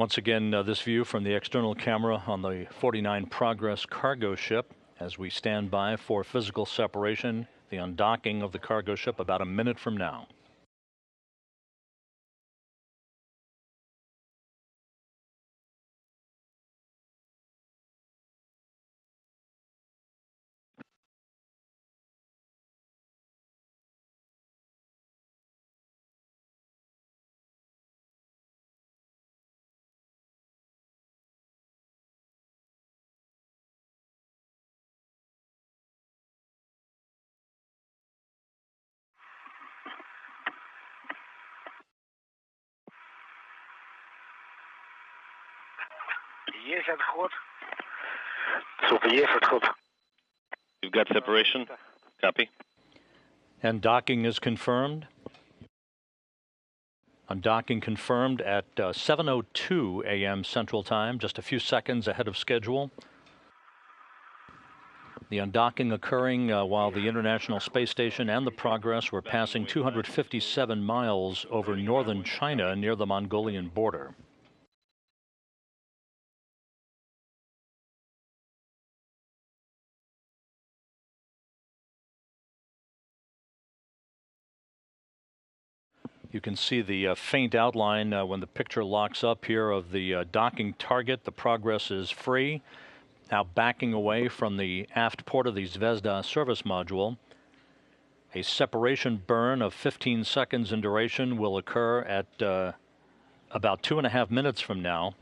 Once again, this view from the external camera on the 49 Progress cargo ship as we stand by for physical separation, the undocking of the cargo ship about a minute from now. Yes, that's good. Super, yes, that's good. You've got separation. Copy. And docking is confirmed. Undocking confirmed at 7:02 a.m. Central Time, just a few seconds ahead of schedule. The undocking occurring while the International Space Station and the Progress were passing 257 miles over northern China near the Mongolian border. You can see the faint outline when the picture locks up here of the docking target. The Progress is free, now backing away from the aft port of the Zvezda service module. A separation burn of 15 seconds in duration will occur at about 2.5 minutes from now.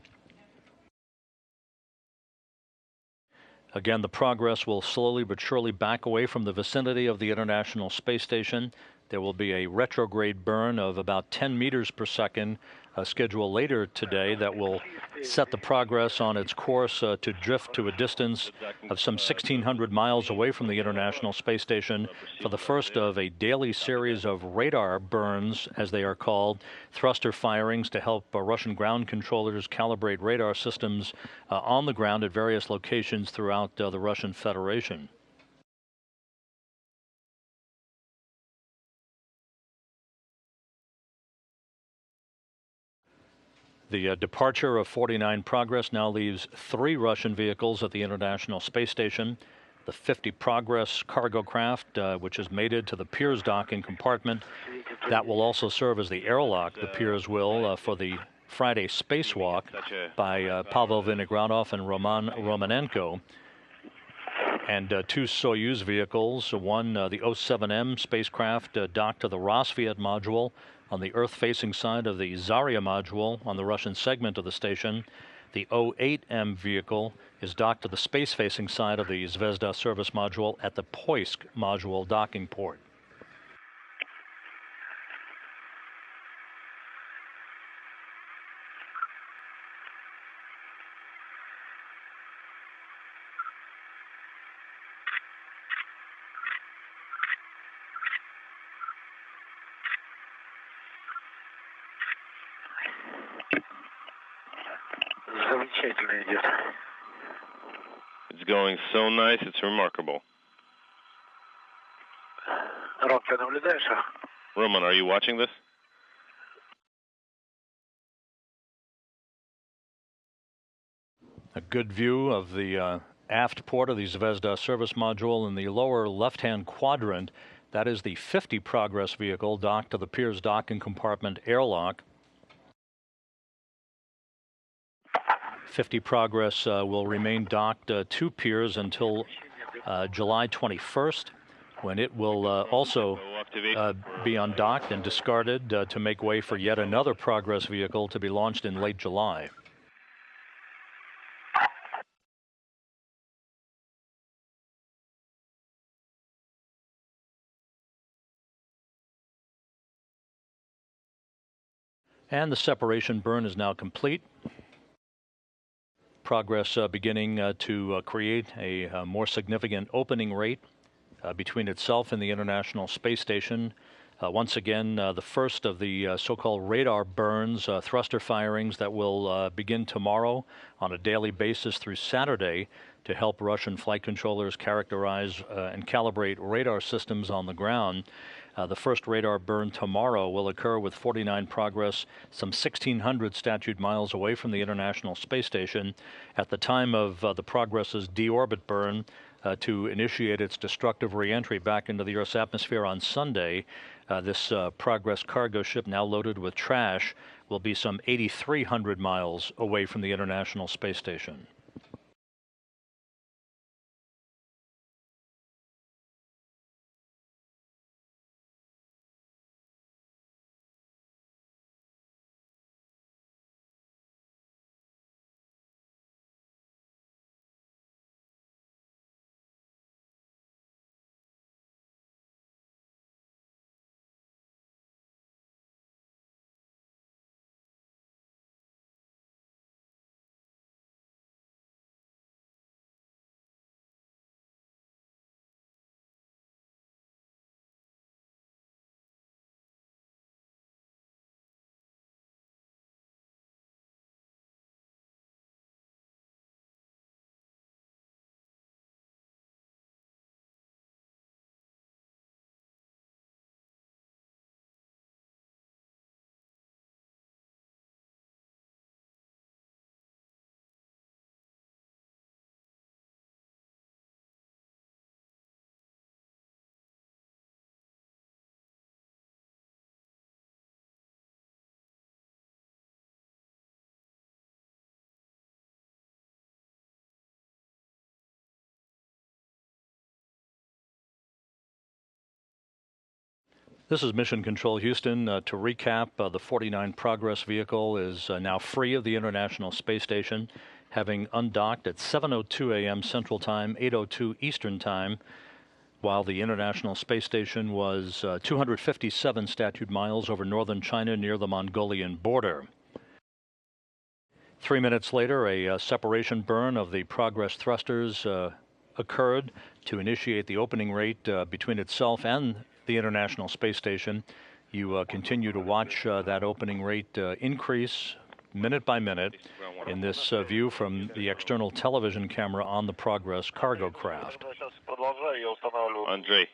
Again, the Progress will slowly but surely back away from the vicinity of the International Space Station. There will be a retrograde burn of about 10 meters per second scheduled later today that will set the Progress on its course to drift to a distance of some 1,600 miles away from the International Space Station for the first of a daily series of radar burns, as they are called, thruster firings to help Russian ground controllers calibrate radar systems on the ground at various locations throughout the Russian Federation. The departure of 49 Progress now leaves 3 Russian vehicles at the International Space Station. The 50 Progress cargo craft, which is mated to the Pirs docking compartment. That will also serve as the airlock, the Pirs will, for the Friday spacewalk by Pavel Vinogradov and Roman Romanenko. And 2 Soyuz vehicles, one, the O7M spacecraft docked to the Rosviet module on the Earth-facing side of the Zarya module on the Russian segment of the station. The O8M vehicle is docked to the space-facing side of the Zvezda service module at the Poisk module docking port. It's going so nice, it's remarkable. Roman, are you watching this? A good view of the aft port of the Zvezda service module in the lower left-hand quadrant. That is the 50 Progress vehicle docked to the Pirs docking compartment airlock. 50 Progress will remain docked to Pirs until July 21st, when it will also be undocked and discarded to make way for yet another Progress vehicle to be launched in late July. And the separation burn is now complete. Progress beginning to create a more significant opening rate between itself and the International Space Station Once again, the first of the so-called radar burns, thruster firings that will begin tomorrow on a daily basis through Saturday to help Russian flight controllers characterize and calibrate radar systems on the ground. The first radar burn tomorrow will occur with 49 Progress some 1,600 statute miles away from the International Space Station. At the time of the Progress's deorbit burn to initiate its destructive re-entry back into the Earth's atmosphere on Sunday, this Progress cargo ship, now loaded with trash, will be some 8,300 miles away from the International Space Station. This is Mission Control Houston. To recap, the 49 Progress vehicle is now free of the International Space Station, having undocked at 7:02 a.m. Central Time, 8:02 Eastern Time, while the International Space Station was 257 statute miles over northern China near the Mongolian border. 3 minutes later, a separation burn of the Progress thrusters occurred to initiate the opening rate between itself and the International Space Station. You continue to watch that opening rate increase minute by minute in this view from the external television camera on the Progress cargo craft. Andre.